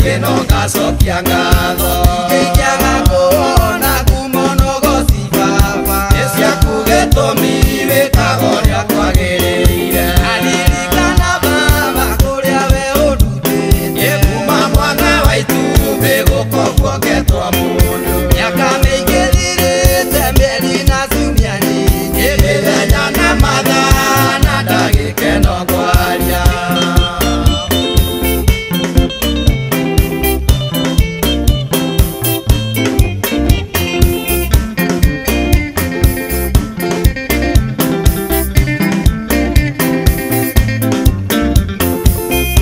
kino gacokia ngatho Kĩingĩaga kuona kumonogoci baba Ciaku gĩtũmi wĩkaga ũrĩa kwagĩrĩire Aririkana baba kũrĩa we ũndutĩte Kuma mwana wa itumbĩ gũkobwo ngetwo mũndũ Mĩaka mĩingĩ thirĩte mĩeri na ciumia nyingĩ Mĩthenya na mathaa na ndagĩka ĩno ngwaria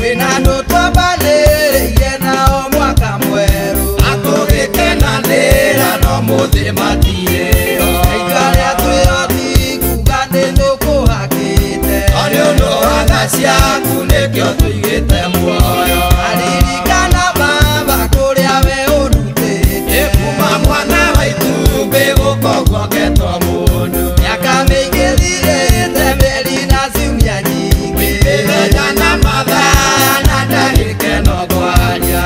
Wĩna andũ twambanĩrĩire nao mwaka mwerũ Atũgĩkenanĩra no mũthĩ matirĩo Aikarĩa twĩhoti kuga nĩ nũkũhakĩte Nĩ ũndũ wa tha ciaku nĩkĩo tũigĩte muoyo Aririkana baba kũrĩa we ũndutĩte Kuma mwana wa itumbĩ gũkobwo ngetwo mũndũ Mĩaka mĩingĩ thirĩte mĩeri na ciumia nyingĩ Mĩthenya na mathaa na ndagĩka ĩno ngwaria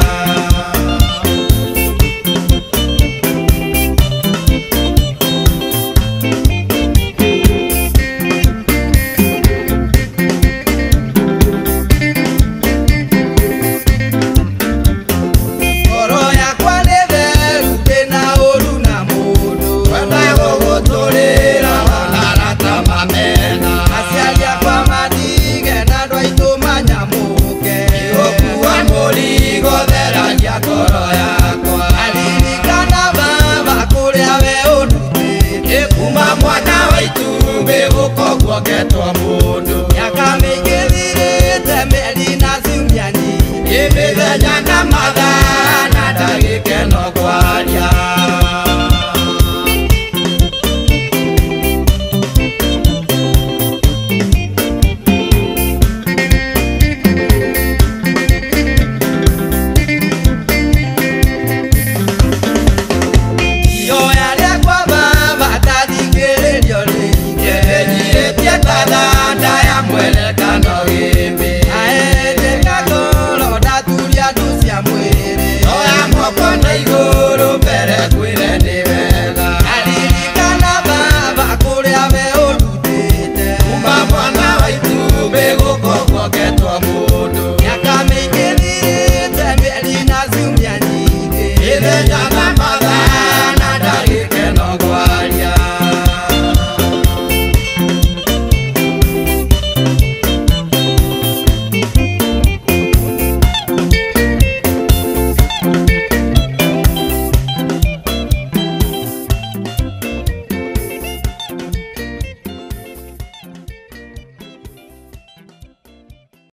Ngoro yakwa nĩ theru ndĩna ũru na mũndũ Wenda gũgũtũrĩra wanarata mamena Aciari akwa matige na andũ aitũ manyamũke Gũkua mũrigo theragia ngoro yakwa Aririkana baba kũrĩa we ũndutĩte Kuma mwana wa itumbĩ gũkobwo ngetwo mũndũ Mĩaka mĩingĩ thirĩte mĩeri na ciumia nyingĩ Mĩthenya na